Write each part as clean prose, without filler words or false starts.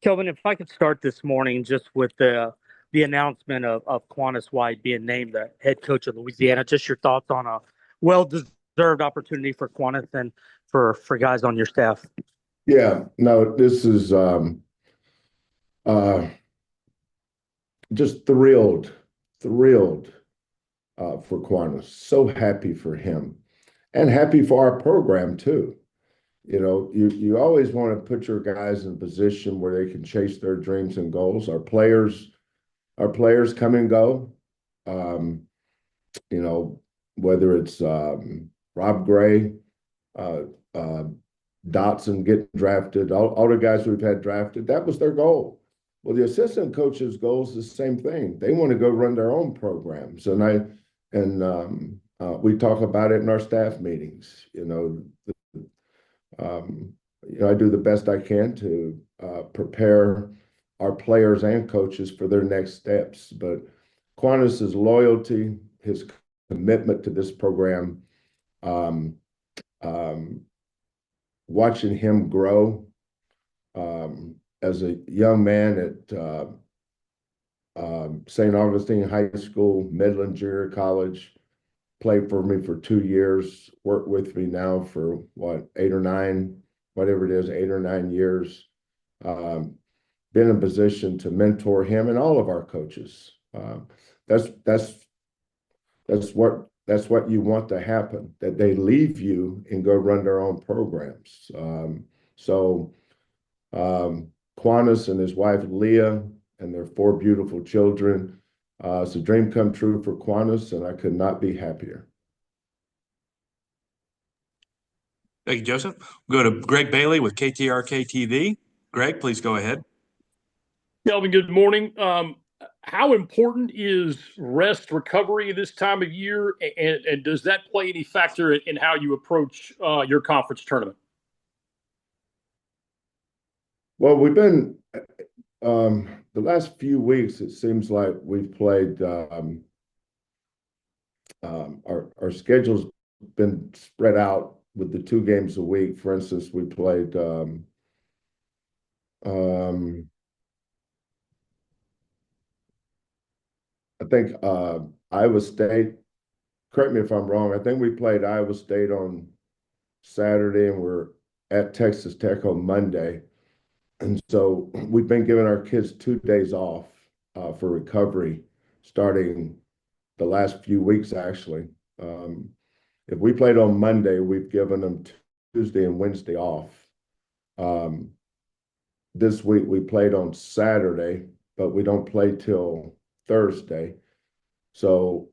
Kelvin, if I could start this morning just with the announcement of Qantas White being named the head coach of Louisiana, just your thoughts on a well-deserved opportunity for Qantas and for guys on your staff. Yeah, no, this is uh, just thrilled for Qantas. So happy for him and happy for our program too. You know, you always want to put your guys in a position where they can chase their dreams and goals. Our players come and go. Um, you know, whether it's Rob Gray, uh, uh, Dotson getting drafted, all the guys we've had drafted, that was their goal. Well, the assistant coach's goal is the same thing. They want to go run their own programs, and we talk about it in our staff meetings. I do the best I can to prepare our players and coaches for their next steps. But Qantas's loyalty, his commitment to this program, um, um, watching him grow as a young man at St. Augustine High School, Midland Junior College, played for me for 2 years, worked with me now for what, 8 or 9, whatever it is, 8 or 9 years. Um, been in a position to mentor him and all of our coaches. That's that's that's what you want to happen, that they leave you and go run their own programs. So Qantas and his wife Leah and their 4 beautiful children. It's a dream come true for Qantas, and I could not be happier. Thank you, Joseph. We'll go to Greg Bailey with KTRK TV. Greg, please go ahead. Kelvin, good morning. How important is rest recovery this time of year, and does that play any factor in how you approach your conference tournament? Well, we've been the last few weeks. It seems like we've played. Our schedule's been spread out with the 2 games a week. For instance, we played. I think Iowa State. Correct me if I'm wrong. I think we played Iowa State on Saturday, and we're at Texas Tech on Monday. And so we've been giving our kids 2 days off for recovery, starting the last few weeks, actually. If we played on Monday, we've given them Tuesday and Wednesday off. This week we played on Saturday, but we don't play till Thursday. So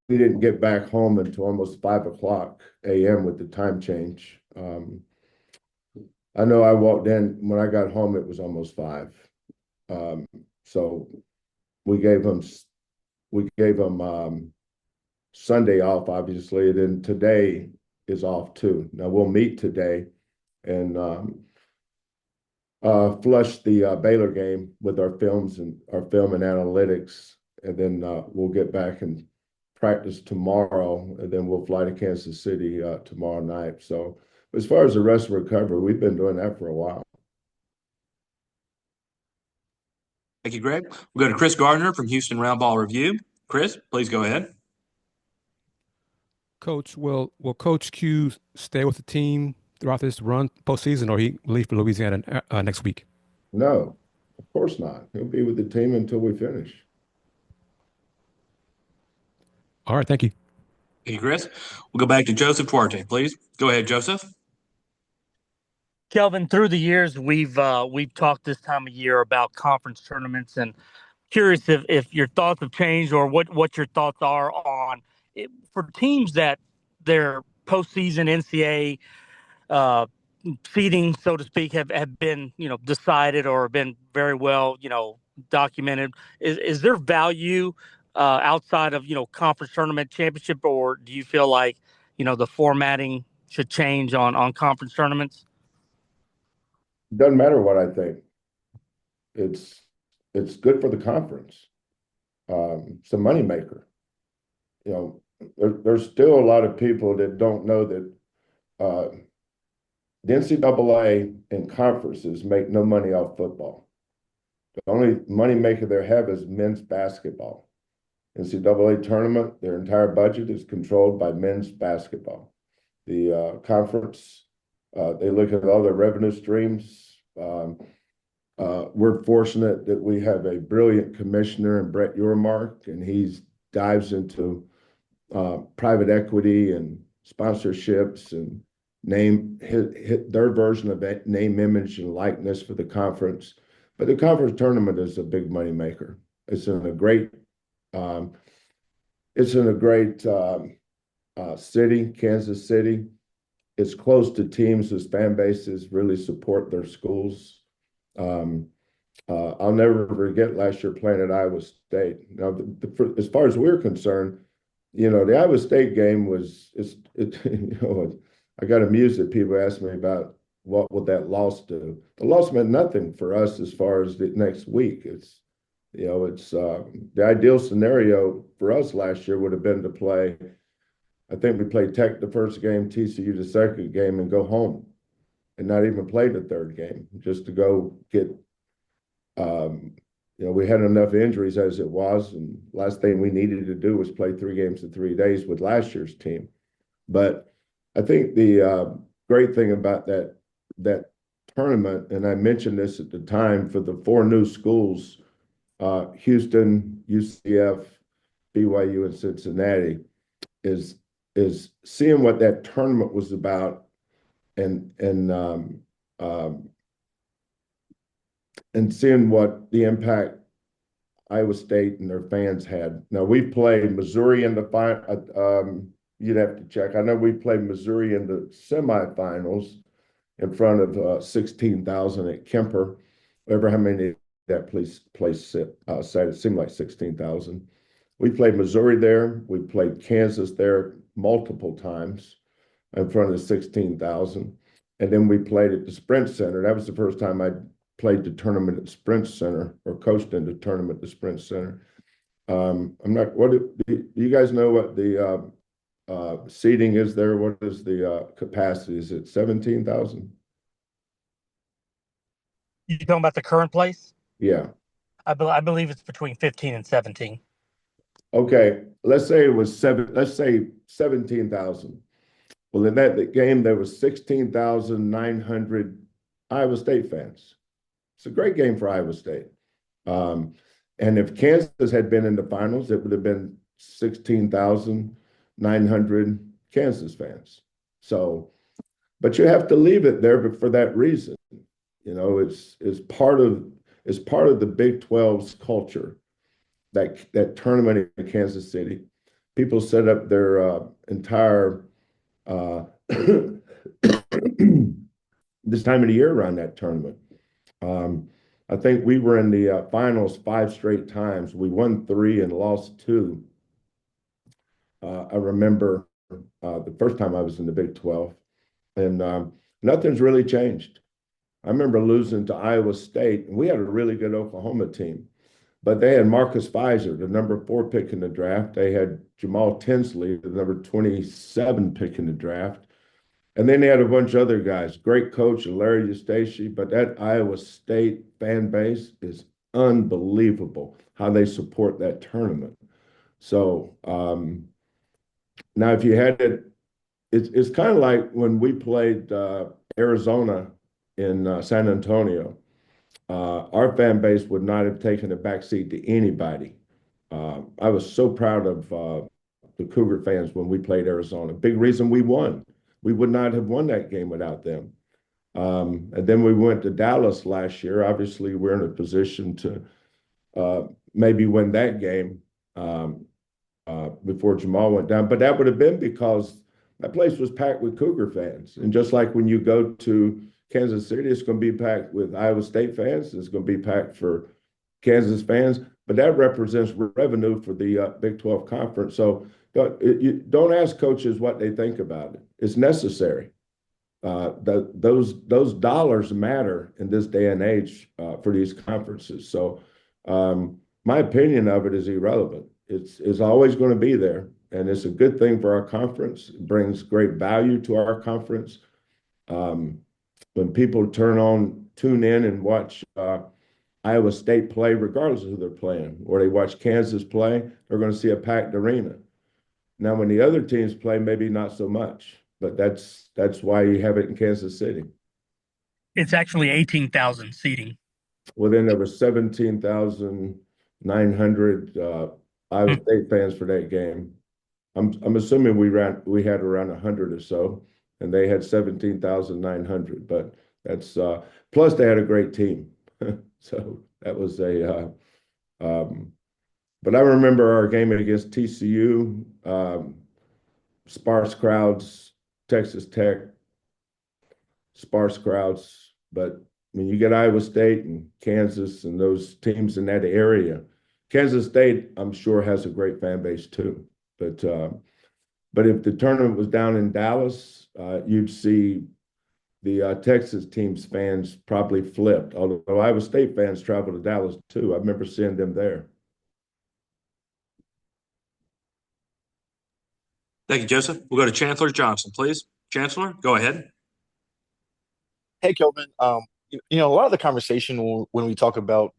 we didn't get back home until almost 5 o'clock a.m. with the time change. I know I walked in, when I got home, it was almost 5. So we gave them Sunday off, obviously, and then today is off too. Now we'll meet today and flush the Baylor game with our film and analytics, and then we'll get back and practice tomorrow, and then we'll fly to Kansas City tomorrow night. So as far as the rest of recovery, we've been doing that for a while. Thank you, Greg. We'll go to Chris Gardner from Houston Roundball Review. Chris, please go ahead. Coach, will Coach Q stay with the team throughout this run postseason, or he leave for Louisiana next week? No, of course not. He'll be with the team until we finish. All right, thank you. Thank you, Chris. We'll go back to Joseph Duarte, please. Go ahead, Joseph. Kelvin, through the years, we've talked this time of year about conference tournaments, and curious if your thoughts have changed or what your thoughts are on it, for teams that their postseason NCAA seeding, so to speak, have been decided or been very well documented. Is there value outside of conference tournament championship, or do you feel like the formatting should change on conference tournaments? Doesn't matter what I think. It's good for the conference. It's a moneymaker. There's still a lot of people that don't know that the NCAA and conferences make no money off football. The only moneymaker they have is men's basketball. NCAA tournament, their entire budget is controlled by men's basketball. The conference, they look at all their revenue streams. We're fortunate that we have a brilliant commissioner in Brett Yormark, and he dives into private equity and sponsorships and their version of name, image, and likeness for the conference. But the conference tournament is a big money maker. It's in a great um, city, Kansas City. It's close to teams whose fan bases really support their schools. Um, I'll never forget last year playing at Iowa State. Now, as far as we're concerned, the Iowa State game I got amused that people asked me about what would that loss do. The loss meant nothing for us as far as the next week. It's the ideal scenario for us last year would have been to play. I think we played Tech the first game, TCU the second game, and go home, and not even play the third game, just to go get. We had enough injuries as it was, and last thing we needed to do was play 3 games in 3 days with last year's team. But I think the great thing about that tournament, and I mentioned this at the time, for the 4 new schools, Houston, UCF, BYU, and Cincinnati, is seeing what that tournament was about, and seeing what the impact Iowa State and their fans had. Now, we played Missouri in the final. You'd have to check. I know we played Missouri in the semifinals in front of 16,000 at Kemper. Ever how many that place said, it seemed like 16,000. We played Missouri there. We played Kansas there multiple times in front of 16,000. And then we played at the Sprint Center. That was the first time I played the tournament at the Sprint Center, or coached in the tournament at the Sprint Center. Do you guys know what the seating is there? What is the capacity? Is it 17,000? You talking about the current place? Yeah. I believe it's between 15 and 17. Okay. Let's say it was 17,000. Well, in that game, there was 16,900 Iowa State fans. It's a great game for Iowa State. And if Kansas had been in the finals, it would have been 16,900 Kansas fans. So, but you have to leave it there for that reason. It's part of the Big 12's culture, that tournament in Kansas City. People set up their entire this time of the year around that tournament. I think we were in the finals 5 straight times. We won 3 and lost 2. I remember the first time I was in the Big 12, and nothing's really changed. I remember losing to Iowa State, and we had a really good Oklahoma team, but they had Marcus Fizer, the number 4 pick in the draft. They had Jamal Tinsley, the number 27 pick in the draft. And then they had a bunch of other guys, great coach, Larry Eustace, but that Iowa State fan base is unbelievable how they support that tournament. So now if you had it's kind of like when we played Arizona in San Antonio. Our fan base would not have taken a backseat to anybody. I was so proud of the Cougar fans when we played Arizona. Big reason we won. We would not have won that game without them. And then we went to Dallas last year. Obviously, we're in a position to maybe win that game before Jamal went down. But that would have been because that place was packed with Cougar fans. And just like when you go to Kansas City, it's going to be packed with Iowa State fans. It's going to be packed for Kansas fans. But that represents revenue for the Big 12 conference. So don't ask coaches what they think about it. It's necessary. Those dollars matter in this day and age for these conferences. So my opinion of it is irrelevant. It's always going to be there, and it's a good thing for our conference. It brings great value to our conference. When people tune in and watch Iowa State play, regardless of who they're playing, or they watch Kansas play, they're going to see a packed arena. Now, when the other teams play, maybe not so much, but that's why you have it in Kansas City. It's actually 18,000 seating. Well, then there was 17,900 Iowa State fans for that game. I'm assuming we had around 100 or so, and they had 17,900. But that's plus they had a great team, so that was a. But I remember our game against TCU, sparse crowds, Texas Tech, sparse crowds. But when you get Iowa State and Kansas and those teams in that area, Kansas State, I'm sure, has a great fan base too. But if the tournament was down in Dallas, you'd see the Texas team's fans probably flipped. Although Iowa State fans travel to Dallas too. I remember seeing them there. Thank you, Joseph. We'll go to Chancellor Johnson, please. Chancellor, go ahead. Hey, Kelvin. A lot of the conversation when we talk about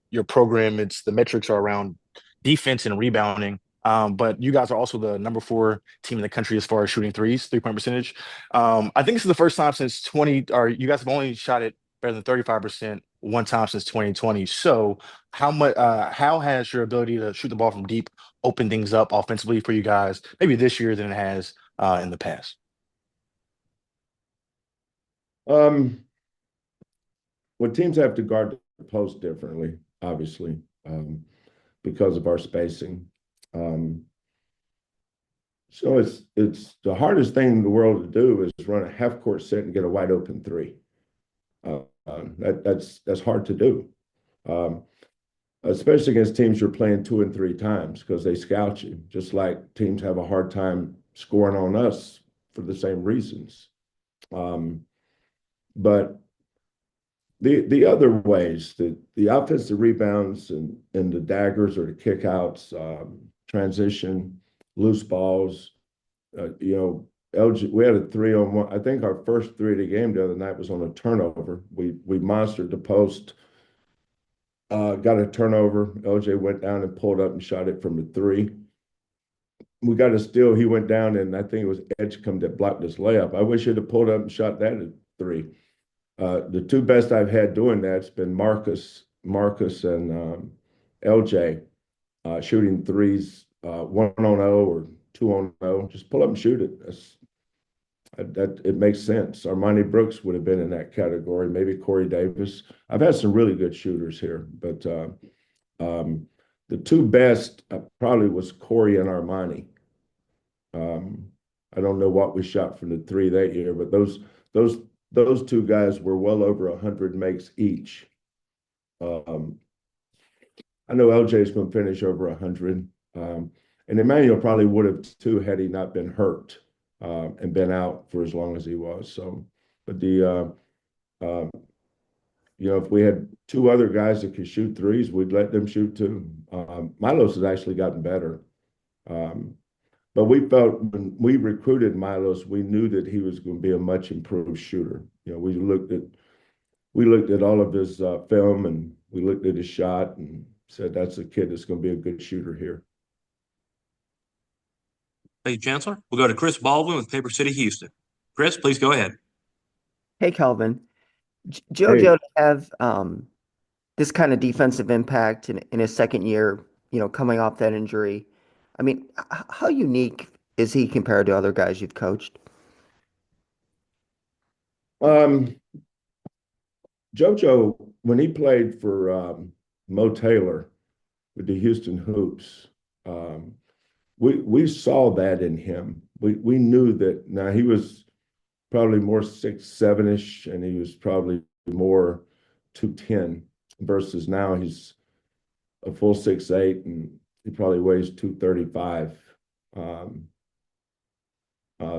your program, it's the metrics are around defense and rebounding. But you guys are also the number 4 team in the country as far as shooting threes, 3-point percentage. I think this is the first time since 20, or you guys have only shot it better than 35% one time since 2020. So how has your ability to shoot the ball from deep opened things up offensively for you guys, maybe this year than it has in the past? Well, teams have to guard the post differently, obviously, because of our spacing. So it's the hardest thing in the world to do is run a half court set and get a wide open three. That's hard to do, especially against teams you're playing 2 and 3 times because they scout you. Just like teams have a hard time scoring on us for the same reasons. But the other ways, the offensive rebounds and the daggers or the kickouts, transition, loose balls, LG, we had a 3-on-1. I think our first 3 of the game the other night was on a turnover. We monstered the post, got a turnover. LJ went down and pulled up and shot it from the 3. We got a steal. He went down, and I think it was Edgecombe that blocked his layup. I wish he'd have pulled up and shot that at 3. The 2 best I've had doing that's been Marcus and LJ shooting threes, 1-on-0 or 2-on-0. Just pull up and shoot it. It makes sense. Armani Brooks would have been in that category. Maybe Corey Davis. I've had some really good shooters here, but the 2 best probably was Corey and Armani. I don't know what we shot from the 3 that year, but those 2 guys were well over 100 makes each. I know LJ is going to finish over 100. And Emmanuel probably would have too had he not been hurt and been out for as long as he was. So, but if we had 2 other guys that could shoot threes, we'd let them shoot too. Milos has actually gotten better. But we felt when we recruited Milos, we knew that he was going to be a much improved shooter. We looked at all of his film and we looked at his shot and said, that's a kid that's going to be a good shooter here. Thank you, Chancellor. We'll go to Chris Baldwin with Paper City, Houston. Chris, please go ahead. Hey, Kelvin. Jojo to have this kind of defensive impact in his second year, coming off that injury. I mean, how unique is he compared to other guys you've coached? Jojo, when he played for Mo Taylor with the Houston Hoops, we saw that in him. We knew that. Now he was probably more 6'7" and he was probably more 210 versus now he's a full 6'8" and he probably weighs 235,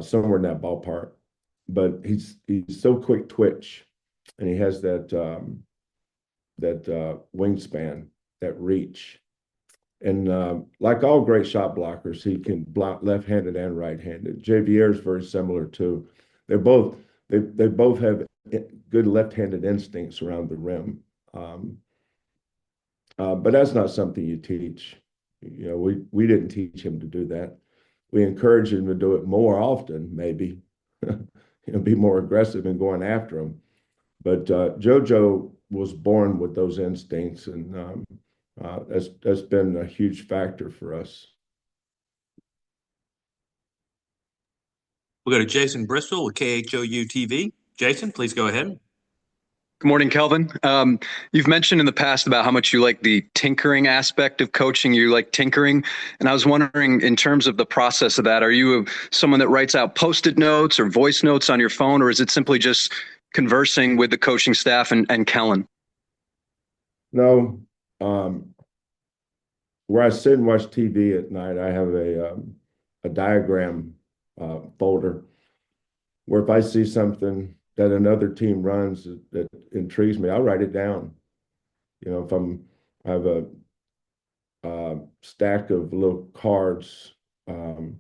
somewhere in that ballpark. But he's so quick twitch, and he has that wingspan, that reach. And like all great shot blockers, he can block left-handed and right-handed. Javier is very similar too. They both have good left-handed instincts around the rim. But that's not something you teach. You know, we didn't teach him to do that. We encourage him to do it more often, maybe, be more aggressive in going after him. But Jojo was born with those instincts, and that's been a huge factor for us. We'll go to Jason Bristol with KHOU TV. Jason, please go ahead. Good morning, Kelvin. You've mentioned in the past about how much you like the tinkering aspect of coaching. You like tinkering. And I was wondering, in terms of the process of that, are you someone that writes out Post-it notes or voice notes on your phone, or is it simply just conversing with the coaching staff and Kellen? No, where I sit and watch TV at night, I have a diagram folder where if I see something that another team runs that intrigues me, I'll write it down. You know, I have a stack of little cards. They're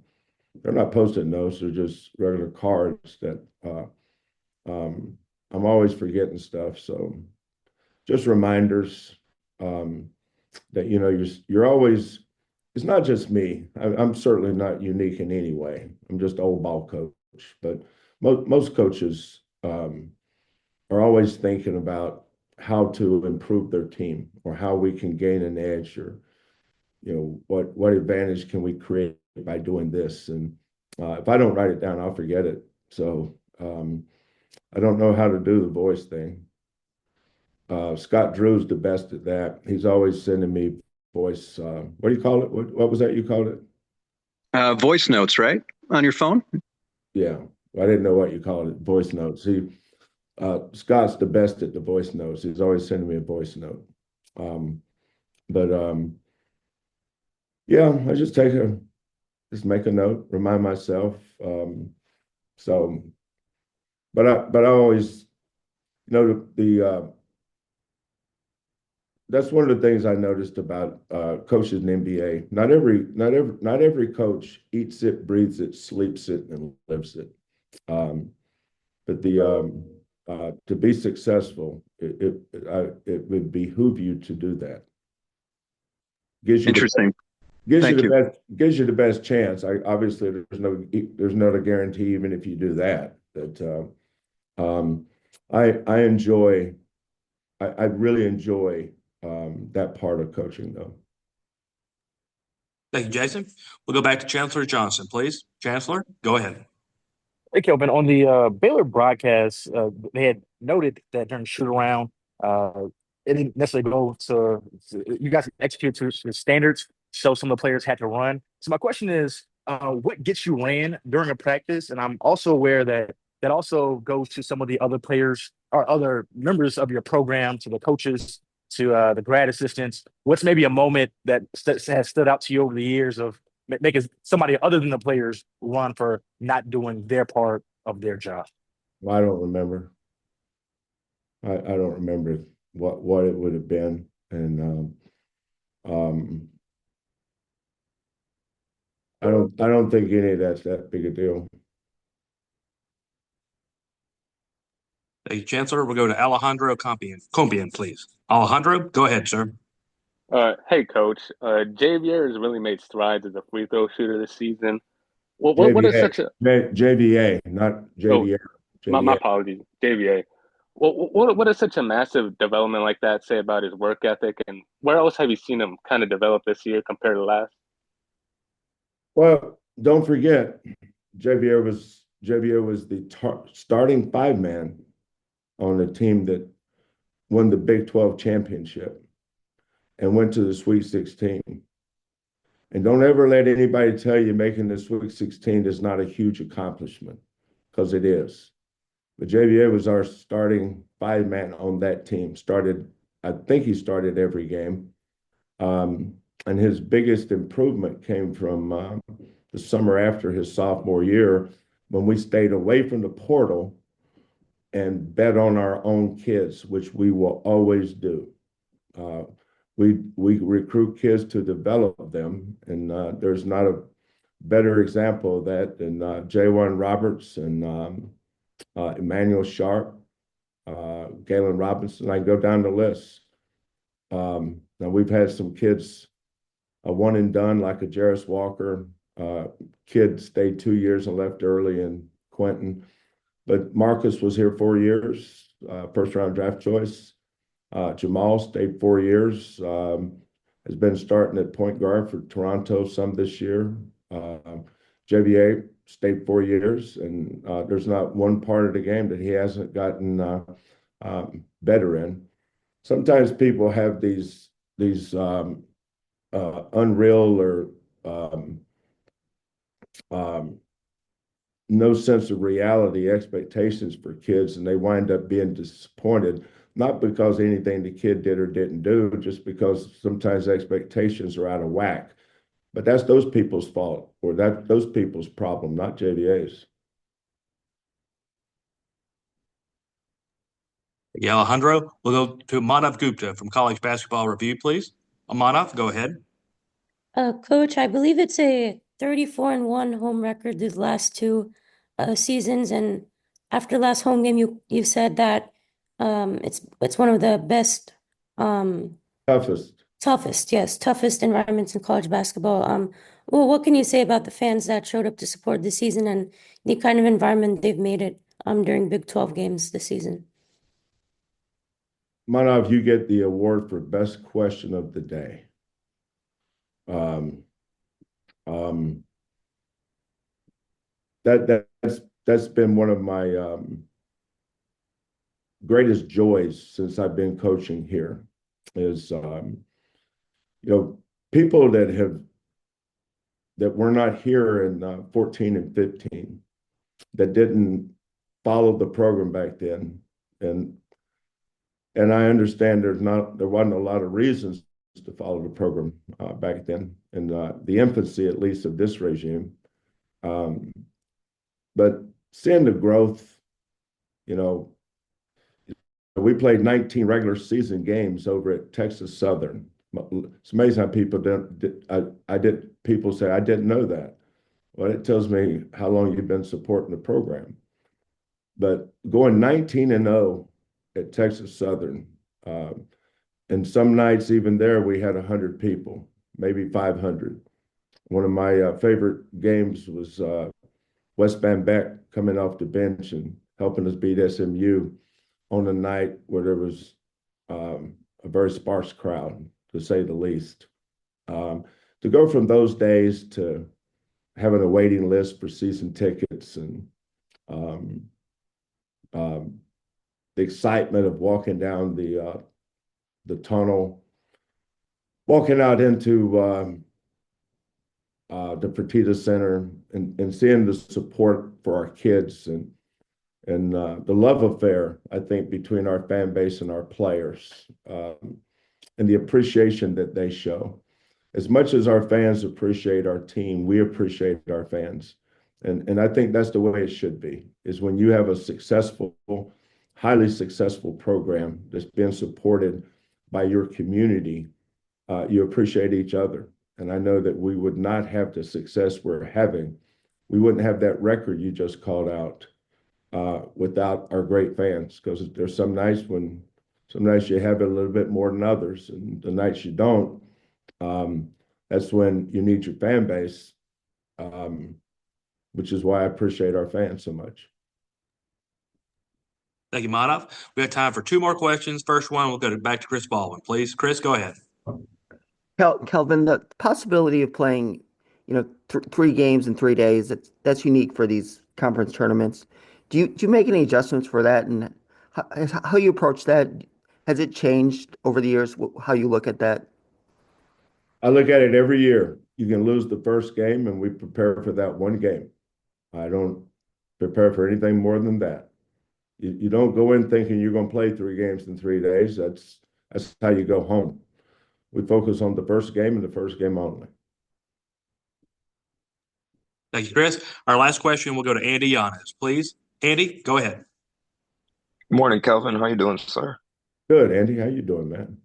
not Post-it notes; they're just regular cards that I'm always forgetting stuff. So just reminders that you're always. It's not just me. I'm certainly not unique in any way. I'm just old ball coach, but most coaches are always thinking about how to improve their team or how we can gain an edge, or what advantage can we create by doing this. And if I don't write it down, I'll forget it. So I don't know how to do the voice thing. Scott Drew's the best at that. He's always sending me voice. What do you call it? What was that you called it? Voice notes, right? On your phone? Yeah. I didn't know what you called it. Voice notes. Scott's the best at the voice notes. He's always sending me a voice note. But yeah, I just make a note, remind myself. But I always, that's one of the things I noticed about coaches in the NBA. Not every coach eats it, breathes it, sleeps it, and lives it. But to be successful, it would behoove you to do that. Interesting. Thank you. Gives you the best chance. Obviously there's not a guarantee even if you do that. But I really enjoy that part of coaching, though. Thank you, Jason. We'll go back to Chancellor Johnson, please. Chancellor, go ahead. Hey, Kelvin, on the Baylor broadcast, they had noted that during the shoot around, it didn't necessarily go to you guys execute to the standards, so some of the players had to run. So my question is, what gets you ran during a practice? And I'm also aware that that also goes to some of the other players or other members of your program, to the coaches, to the grad assistants. What's maybe a moment that has stood out to you over the years of making somebody other than the players run for not doing their part of their job? Well, I don't remember. I don't remember what it would have been, and I don't think any of that's that big a deal. Thank you, Chancellor. We'll go to Alejandro Compian, please. Alejandro, go ahead, sir. Hey, Coach. Javier has really made strides as a free throw shooter this season. What is such a JVA, not JVA. my apologies, Javier. What is such a massive development like that say about his work ethic, and where else have you seen him kind of develop this year compared to last? Well, don't forget, Javier was the starting five man on the team that won the Big 12 championship and went to the Sweet 16. And don't ever let anybody tell you making the Sweet 16 is not a huge accomplishment, because it is. But JVA was our starting five man on that team. I think he started every game. And his biggest improvement came from the summer after his sophomore year, when we stayed away from the portal and bet on our own kids, which we will always do. We recruit kids to develop them, and there's not a better example of that than J1 Roberts and Emmanuel Sharp, Galen Robinson. I go down the list. Now we've had some kids, a one and done like a Jarris Walker. Kid stayed 2 years and left early in Quentin. But Marcus was here 4 years, first round draft choice. Jamal stayed 4 years, has been starting at point guard for Toronto some this year. Javier stayed 4 years, and there's not one part of the game that he hasn't gotten better in. Sometimes people have these unreal or no sense of reality expectations for kids, and they wind up being disappointed, not because anything the kid did or didn't do, just because sometimes expectations are out of whack. But that's those people's fault, or those people's problem, not JVA's. Yeah, Alejandro, we'll go to Manav Gupta from College Basketball Review, please. Manav, go ahead. Coach, I believe it's a 34-1 home record these last two seasons, and after last home game, you said that it's one of the best toughest environments in college basketball. Well, what can you say about the fans that showed up to support this season and the kind of environment they've made it during Big 12 games this season? Manav, you get the award for best question of the day. That's been one of my greatest joys since I've been coaching here is people that were not here in 14 and 15 that didn't follow the program back then, and I understand there wasn't a lot of reasons to follow the program back then in the infancy, at least, of this regime. But seeing the growth, we played 19 regular season games over at Texas Southern. It's amazing how people people say, I didn't know that. Well, it tells me how long you've been supporting the program. But going 19-0 at Texas Southern, and some nights even there, we had 100 people, maybe 500. One of my favorite games was West Van Beck coming off the bench and helping us beat SMU on a night where there was a very sparse crowd, to say the least. To go from those days to having a waiting list for season tickets and the excitement of walking down the tunnel, walking out into the Fertitta Center and seeing the support for our kids and the love affair, I think, between our fan base and our players, and the appreciation that they show. As much as our fans appreciate our team, we appreciate our fans. And I think that's the way it should be, is when you have a successful, highly successful program that's been supported by your community, you appreciate each other. And I know that we would not have the success we're having. We wouldn't have that record you just called out without our great fans, because there's some nights you have it a little bit more than others, and the nights you don't, that's when you need your fan base, which is why I appreciate our fans so much. Thank you, Manav. We have time for two more questions. First one, we'll go back to Chris Baldwin, please. Chris, go ahead. Kelvin, the possibility of playing, 3 games in 3 days, that's unique for these conference tournaments. Do you make any adjustments for that, and how you approach that? Has it changed over the years, how you look at that? I look at it every year. You can lose the first game, and we prepare for that one game. I don't prepare for anything more than that. You don't go in thinking you're going to play 3 games in 3 days. That's how you go home. We focus on the first game and the first game only. Thank you, Chris. Our last question will go to Andy Yanez, please. Andy, go ahead. Good morning, Kelvin. How you doing, sir? Good, Andy. How you doing, man?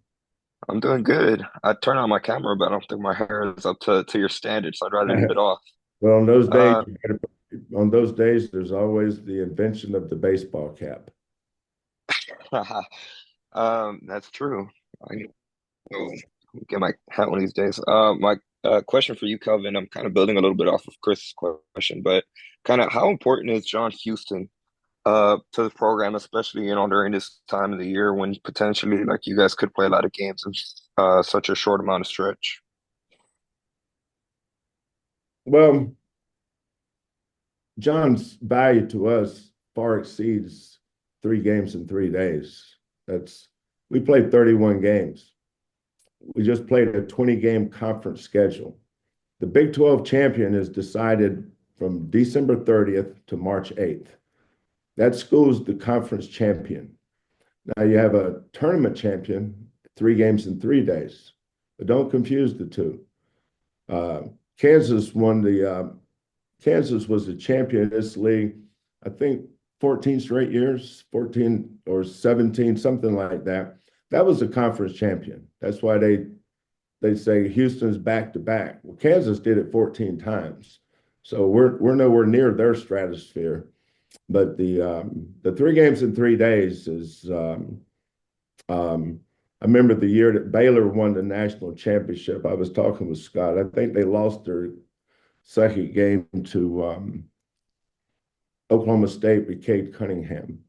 I'm doing good. I turned on my camera, but I don't think my hair is up to your standards, so I'd rather leave it off. Well, on those days, there's always the invention of the baseball cap. That's true. Oh, get my hat one of these days. My question for you, Kelvin. I'm kind of building a little bit off of Chris' question, but kind of how important is John Houston to the program, especially during this time of the year when potentially like you guys could play a lot of games in such a short amount of stretch. Well, John's value to us far exceeds 3 games in 3 days. We played 31 games. We just played a 20-game conference schedule. The Big 12 champion is decided from December 30th to March 8th. That school's the conference champion. Now you have a tournament champion, 3 games in 3 days. But don't confuse the two. Uh, Kansas won the Kansas was the champion of this league, I think 14 straight years, 14 or 17, something like that. That was the conference champion. That's why they say Houston's back to back. Well, Kansas did it 14 times. So we're nowhere near their stratosphere. But the 3 games in 3 days is I remember the year that Baylor won the national championship. I was talking with Scott. I think they lost their second game to Oklahoma State with Cade Cunningham.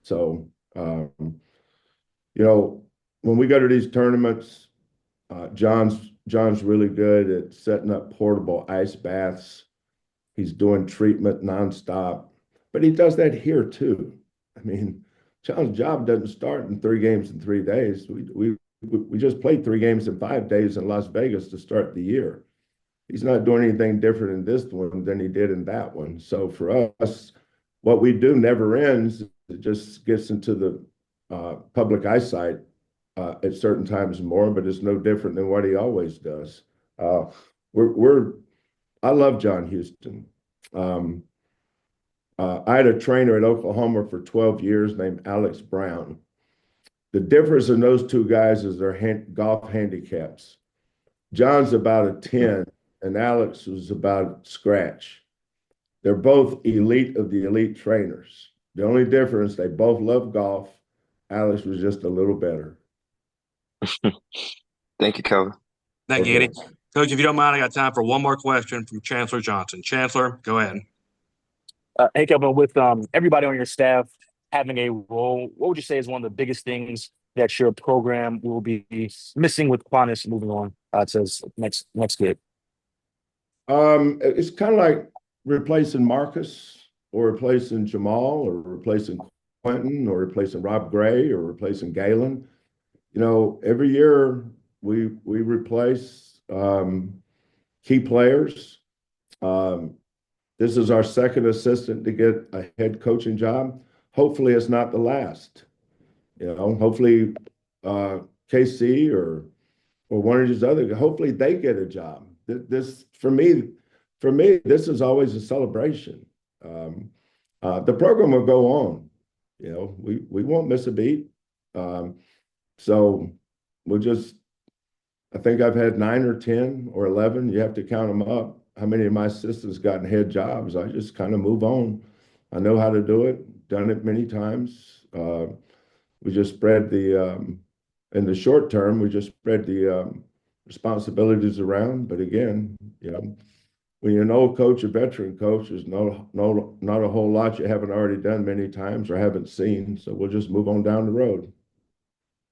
So, when we go to these tournaments, John's really good at setting up portable ice baths. He's doing treatment nonstop, but he does that here too. I mean, John's job doesn't start in 3 games in 3 days. We just played 3 games in 5 days in Las Vegas to start the year. He's not doing anything different in this one than he did in that one. So for us, what we do never ends. It just gets into the public eyesight at certain times more, but it's no different than what he always does. I love John Houston. I had a trainer at Oklahoma for 12 years named Alex Brown. The difference in those two guys is their golf handicaps. John's about a 10, and Alex was about scratch. They're both elite of the elite trainers. The only difference, they both love golf. Alex was just a little better. Thank you, Kelvin. Thank you, Eddie. Coach, if you don't mind, I got time for one more question from Chancellor Johnson. Chancellor, go ahead. Hey, Kelvin, with everybody on your staff having a role, what would you say is one of the biggest things that your program will be missing with Quanis moving on to next gig? It's kind of like replacing Marcus or replacing Jamal or replacing Quentin or replacing Rob Gray or replacing Galen. Every year we replace key players. This is our second assistant to get a head coaching job. Hopefully it's not the last. Hopefully KC or one of these other, hopefully they get a job. This for me, this is always a celebration. The program will go on. We won't miss a beat. So I think I've had 9 or 10 or 11. You have to count them up. How many of my assistants gotten head jobs? I just kind of move on. I know how to do it, done it many times. We just spread in the short term, we just spread the responsibilities around. But again, when you're an old coach, a veteran coach, there's not a whole lot you haven't already done many times or haven't seen. So we'll just move on down the road.